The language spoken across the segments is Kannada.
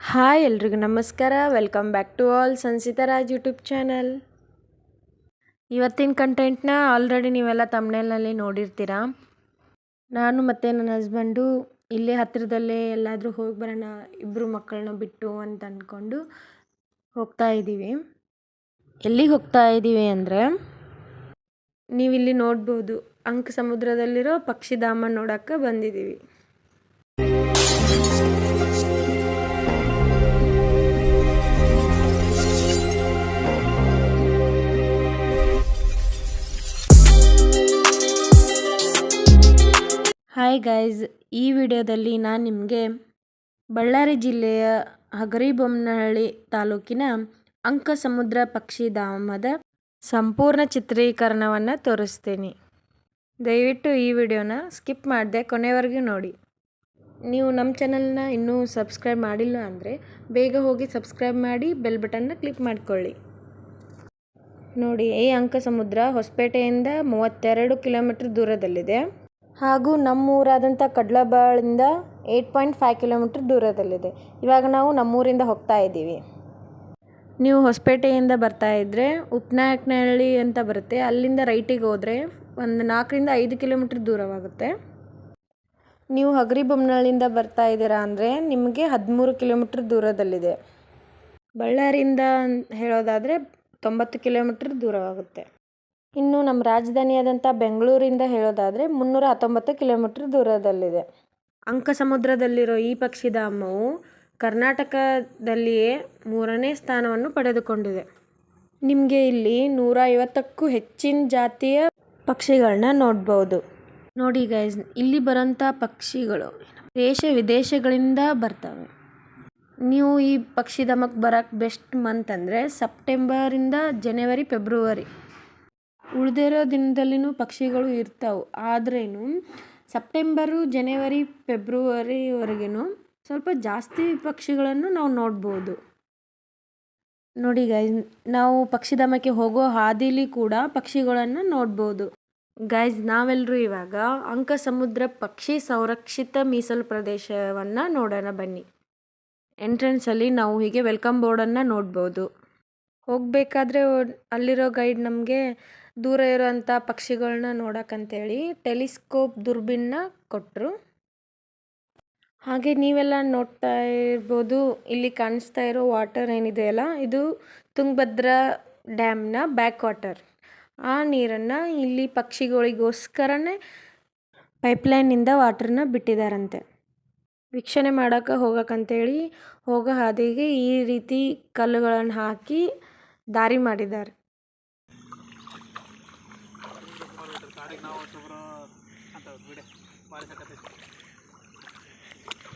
ಹಾಯ್ ಎಲ್ರಿಗೂ ನಮಸ್ಕಾರ. Welcome back to all Samsitha Raj YouTube channel. ಇವತ್ತಿನ ಕಂಟೆಂಟ್ನ ಆಲ್ರೆಡಿ ನೀವೆಲ್ಲ ತಮ್ನೇಲ್ನಲ್ಲಿ ನೋಡಿರ್ತೀರಾ. ನಾನು ಮತ್ತು ನನ್ನ ಹಸ್ಬೆಂಡು ಇಲ್ಲೇ ಹತ್ತಿರದಲ್ಲೇ ಎಲ್ಲಾದರೂ ಹೋಗಿ ಬರೋಣ, ಇಬ್ಬರು ಮಕ್ಕಳನ್ನ ಬಿಟ್ಟು ಅಂತ ಅಂದ್ಕೊಂಡು ಹೋಗ್ತಾ ಇದ್ದೀವಿ. ಎಲ್ಲಿಗೆ ಹೋಗ್ತಾ ಇದ್ದೀವಿ ಅಂದರೆ, ನೀವಿಲ್ಲಿ ನೋಡ್ಬೋದು, ಅಂಕ ಸಮುದ್ರದಲ್ಲಿರೋ ಪಕ್ಷಿಧಾಮ ನೋಡೋಕ್ಕೆ ಬಂದಿದ್ದೀವಿ. ಹಾಯ್ ಗೈಸ್, ಈ ವಿಡಿಯೋದಲ್ಲಿ ನಾನು ನಿಮಗೆ ಬಳ್ಳಾರಿ ಜಿಲ್ಲೆಯ ಹಗರಿಬೊಮ್ಮನಹಳ್ಳಿ ತಾಲೂಕಿನ ಅಂಕ ಸಮುದ್ರ ಪಕ್ಷಿಧಾಮದ ಸಂಪೂರ್ಣ ಚಿತ್ರೀಕರಣವನ್ನು ತೋರಿಸ್ತೀನಿ. ದಯವಿಟ್ಟು ಈ ವಿಡಿಯೋನ ಸ್ಕಿಪ್ ಮಾಡದೆ ಕೊನೆವರೆಗೂ ನೋಡಿ. ನೀವು ನಮ್ಮ ಚಾನಲ್ನ ಇನ್ನೂ ಸಬ್ಸ್ಕ್ರೈಬ್ ಮಾಡಿಲ್ಲ ಅಂದರೆ ಬೇಗ ಹೋಗಿ ಸಬ್ಸ್ಕ್ರೈಬ್ ಮಾಡಿ ಬೆಲ್ ಬಟನ್ನ ಕ್ಲಿಕ್ ಮಾಡಿಕೊಳ್ಳಿ. ನೋಡಿ, ಈ ಅಂಕ ಸಮುದ್ರ ಹೊಸಪೇಟೆಯಿಂದ 32 ಕಿಲೋಮೀಟರ್ ದೂರದಲ್ಲಿದೆ ಹಾಗೂ ನಮ್ಮೂರಾದಂಥ ಕಡ್ಲಬಾಳಿಂದ 8.5 ಕಿಲೋಮೀಟರ್ ದೂರದಲ್ಲಿದೆ. ಇವಾಗ ನಾವು ನಮ್ಮೂರಿಂದ ಹೋಗ್ತಾ ಇದ್ದೀವಿ. ನೀವು ಹೊಸಪೇಟೆಯಿಂದ ಬರ್ತಾ ಇದ್ದರೆ ಉಪ್ನಾಯಕನಹಳ್ಳಿ ಅಂತ ಬರುತ್ತೆ, ಅಲ್ಲಿಂದ ರೈಟಿಗೆ ಹೋದರೆ ಒಂದು 4ರಿಂದ 5 ಕಿಲೋಮೀಟರ್ ದೂರವಾಗುತ್ತೆ. ನೀವು ಹಗರಿಬೊಮ್ಮನಹಳ್ಳಿಯಿಂದ ಬರ್ತಾ ಇದ್ದೀರಾ ಅಂದರೆ ನಿಮಗೆ 13 ಕಿಲೋಮೀಟರ್ ದೂರದಲ್ಲಿದೆ. ಬಳ್ಳಾರಿಯಿಂದ ಹೇಳೋದಾದರೆ 90 ಕಿಲೋಮೀಟರ್ ದೂರವಾಗುತ್ತೆ. ಇನ್ನು ನಮ್ಮ ರಾಜಧಾನಿಯಾದಂಥ ಬೆಂಗಳೂರಿಂದ ಹೇಳೋದಾದರೆ 319 ಕಿಲೋಮೀಟರ್ ದೂರದಲ್ಲಿದೆ. ಅಂಕ ಸಮುದ್ರದಲ್ಲಿರೋ ಈ ಪಕ್ಷಿಧಾಮವು ಕರ್ನಾಟಕದಲ್ಲಿಯೇ 3ನೇ ಸ್ಥಾನವನ್ನು ಪಡೆದುಕೊಂಡಿದೆ. ನಿಮಗೆ ಇಲ್ಲಿ 150ಕ್ಕೂ ಹೆಚ್ಚಿನ ಜಾತಿಯ ಪಕ್ಷಿಗಳನ್ನ ನೋಡ್ಬೋದು. ನೋಡಿ ಗೈಸ್, ಇಲ್ಲಿ ಬರೋಂಥ ಪಕ್ಷಿಗಳು ದೇಶ ವಿದೇಶಗಳಿಂದ ಬರ್ತವೆ. ನೀವು ಈ ಪಕ್ಷಿಧಾಮಕ್ಕೆ ಬರೋಕ್ಕೆ ಬೆಸ್ಟ್ ಮಂತ್ ಅಂದರೆ ಸೆಪ್ಟೆಂಬರಿಂದ ಜನವರಿ, ಫೆಬ್ರವರಿ. ಉಳಿದಿರೋ ದಿನದಲ್ಲಿನೂ ಪಕ್ಷಿಗಳು ಇರ್ತಾವೆ, ಆದ್ರೇನು ಸೆಪ್ಟೆಂಬರು, ಜನವರಿ, ಫೆಬ್ರವರಿವರೆಗೂ ಸ್ವಲ್ಪ ಜಾಸ್ತಿ ಪಕ್ಷಿಗಳನ್ನು ನಾವು ನೋಡ್ಬೋದು. ನೋಡಿ ಗೈಸ್, ನಾವು ಪಕ್ಷಿಧಾಮಕ್ಕೆ ಹೋಗೋ ಹಾದಿಲಿ ಕೂಡ ಪಕ್ಷಿಗಳನ್ನು ನೋಡ್ಬೋದು. ಗೈಸ್, ನಾವೆಲ್ಲರೂ ಇವಾಗ ಅಂಕ ಸಮುದ್ರ ಪಕ್ಷಿ ಸಂರಕ್ಷಿತ ಮೀಸಲು ಪ್ರದೇಶವನ್ನು ನೋಡೋಣ ಬನ್ನಿ. ಎಂಟ್ರೆನ್ಸಲ್ಲಿ ನಾವು ಹೀಗೆ ವೆಲ್ಕಮ್ ಬೋರ್ಡನ್ನು ನೋಡ್ಬೋದು. ಹೋಗಬೇಕಾದ್ರೆ ಅಲ್ಲಿರೋ ಗೈಡ್ ನಮಗೆ ದೂರ ಇರೋಂಥ ಪಕ್ಷಿಗಳನ್ನ ನೋಡೋಕ್ಕಂತೇಳಿ ಟೆಲಿಸ್ಕೋಪ್ ದುರ್ಬಿನ್ನ ಕೊಟ್ಟರು. ಹಾಗೆ ನೀವೆಲ್ಲ ನೋಡ್ತಾ ಇರ್ಬೋದು, ಇಲ್ಲಿ ಕಾಣಿಸ್ತಾ ಇರೋ ವಾಟರ್ ಏನಿದೆಯಲ್ಲ, ಇದು ತುಂಗಭದ್ರಾ ಡ್ಯಾಮ್ನ ಬ್ಯಾಕ್ ವಾಟರ್. ಆ ನೀರನ್ನು ಇಲ್ಲಿ ಪಕ್ಷಿಗಳಿಗೋಸ್ಕರನೇ ಪೈಪ್ಲೈನಿಂದ ವಾಟರ್ನ ಬಿಟ್ಟಿದ್ದಾರಂತೆ. ವೀಕ್ಷಣೆ ಮಾಡೋಕ್ಕೆ ಹೋಗೋಕ್ಕಂತೇಳಿ ಹೋಗೋ ಹಾದಿಗೆ ಈ ರೀತಿ ಕಲ್ಲುಗಳನ್ನು ಹಾಕಿ ದಾರಿ ಮಾಡಿದ್ದಾರೆ.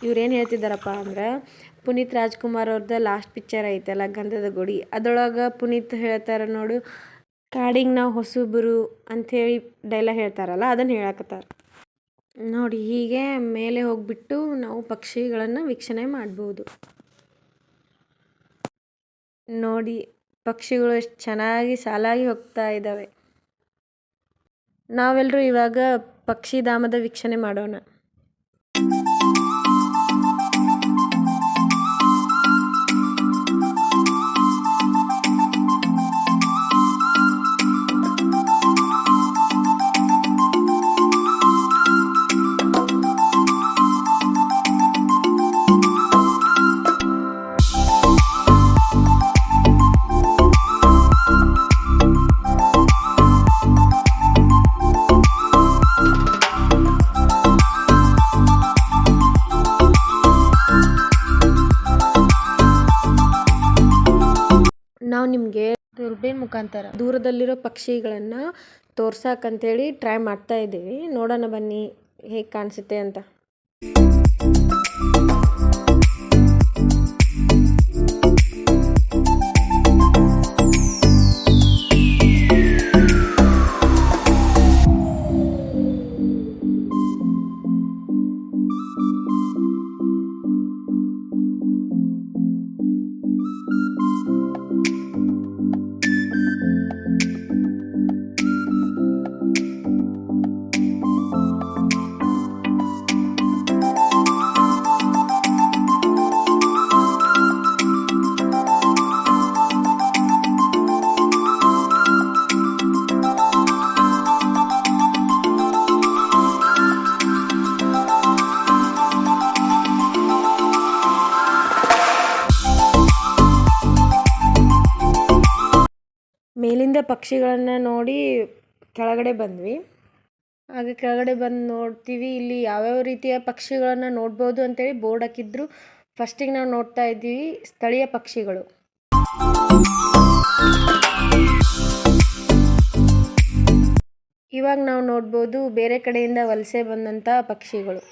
ಇವ್ರೇನು ಹೇಳ್ತಿದ್ದಾರಪ್ಪ ಅಂದ್ರೆ, ಪುನೀತ್ ರಾಜ್ಕುಮಾರ್ ಅವ್ರದ್ದು ಲಾಸ್ಟ್ ಪಿಕ್ಚರ್ ಐತಲ್ಲ ಗಂಧದ ಗುಡಿ, ಅದರೊಳಗೆ ಪುನೀತ್ ಹೇಳ್ತಾರೆ ನೋಡು, ಕಾಡಿಗೆ ನಾವು ಹೊಸಬರು ಅಂಥೇಳಿ ಡೈಲಾಗ್ ಹೇಳ್ತಾರಲ್ಲ, ಅದನ್ನು ಹೇಳಕತ್ತಾರೆ. ನೋಡಿ, ಹೀಗೆ ಮೇಲೆ ಹೋಗಿಬಿಟ್ಟು ನಾವು ಪಕ್ಷಿಗಳನ್ನು ವೀಕ್ಷಣೆ ಮಾಡ್ಬೋದು. ನೋಡಿ, ಪಕ್ಷಿಗಳು ಎಷ್ಟು ಚೆನ್ನಾಗಿ ಸಾಲಾಗಿ ಹೋಗ್ತಾ ಇದ್ದಾವೆ. ನಾವೆಲ್ಲರೂ ಇವಾಗ ಪಕ್ಷಿಧಾಮದ ವೀಕ್ಷಣೆ ಮಾಡೋಣ. ನಾವು ನಿಮಗೆ ದುರ್ಬಿನ್ ಮುಖಾಂತರ ದೂರದಲ್ಲಿರೋ ಪಕ್ಷಿಗಳನ್ನು ತೋರ್ಸಕ್ಕಂತೇಳಿ ಟ್ರೈ ಮಾಡ್ತಾ ಇದ್ದೀವಿ. ನೋಡೋಣ ಬನ್ನಿ ಹೇಗೆ ಕಾಣಿಸುತ್ತೆ ಅಂತ. ಅಲ್ಲಿಂದ ಪಕ್ಷಿಗಳನ್ನು ನೋಡಿ ಕೆಳಗಡೆ ಬಂದ್ವಿ. ಹಾಗೆ ಕೆಳಗಡೆ ಬಂದು ನೋಡ್ತೀವಿ, ಇಲ್ಲಿ ಯಾವ್ಯಾವ ರೀತಿಯ ಪಕ್ಷಿಗಳನ್ನು ನೋಡ್ಬೋದು ಅಂತೇಳಿ ಬೋರ್ಡ್ ಹಾಕಿದ್ರು. ಫಸ್ಟಿಗೆ ನಾವು ನೋಡ್ತಾ ಇದ್ದೀವಿ ಸ್ಥಳೀಯ ಪಕ್ಷಿಗಳು. ಇವಾಗ ನಾವು ನೋಡ್ಬೋದು ಬೇರೆ ಕಡೆಯಿಂದ ವಲಸೆ ಬಂದಂಥ ಪಕ್ಷಿಗಳು.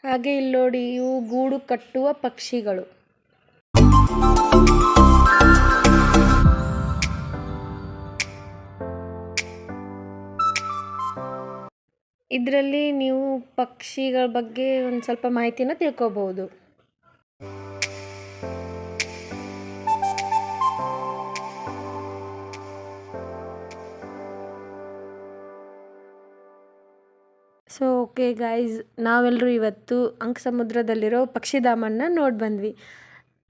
ಹಾಗೆ ಇಲ್ಲಿ ನೋಡಿ, ಇವು ಗೂಡು ಕಟ್ಟುವ ಪಕ್ಷಿಗಳು. ಇದರಲ್ಲಿ ನೀವು ಪಕ್ಷಿಗಳ ಬಗ್ಗೆ ಒಂದು ಸ್ವಲ್ಪ ಮಾಹಿತಿನ ತಿಳ್ಕೊಬಹುದು. ಸೊ ಓಕೆ ಗಾಯ್ಸ್, ನಾವೆಲ್ಲರೂ ಇವತ್ತು ಅಂಕಸಮುದ್ರದಲ್ಲಿರೋ ಪಕ್ಷಿಧಾಮನ ನೋಡಿ ಬಂದ್ವಿ.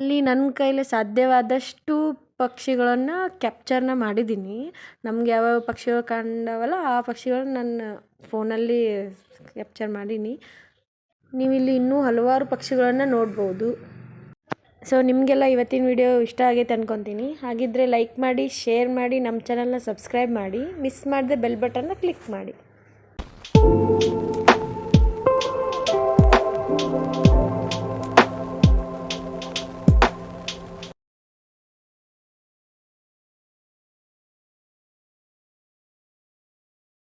ಅಲ್ಲಿ ನನ್ನ ಕೈಲಿ ಸಾಧ್ಯವಾದಷ್ಟು ಪಕ್ಷಿಗಳನ್ನು ಕ್ಯಾಪ್ಚರ್ನ ಮಾಡಿದ್ದೀನಿ. ನಮ್ಗೆ ಯಾವ್ಯಾವ ಪಕ್ಷಿಗಳು ಕಂಡವಲ್ಲ ಆ ಪಕ್ಷಿಗಳನ್ನ ನನ್ನ ಫೋನಲ್ಲಿ ಕ್ಯಾಪ್ಚರ್ ಮಾಡೀನಿ. ನೀವಿಲ್ಲಿ ಇನ್ನೂ ಹಲವಾರು ಪಕ್ಷಿಗಳನ್ನು ನೋಡ್ಬೋದು. ಸೊ ನಿಮಗೆಲ್ಲ ಇವತ್ತಿನ ವಿಡಿಯೋ ಇಷ್ಟ ಆಗೈತೆ ಅನ್ಕೊತೀನಿ. ಹಾಗಿದ್ದರೆ ಲೈಕ್ ಮಾಡಿ, ಶೇರ್ ಮಾಡಿ, ನಮ್ಮ ಚಾನಲ್ನ ಸಬ್ಸ್ಕ್ರೈಬ್ ಮಾಡಿ, ಮಿಸ್ ಮಾಡದೆ ಬೆಲ್ ಬಟನ್ನ ಕ್ಲಿಕ್ ಮಾಡಿ.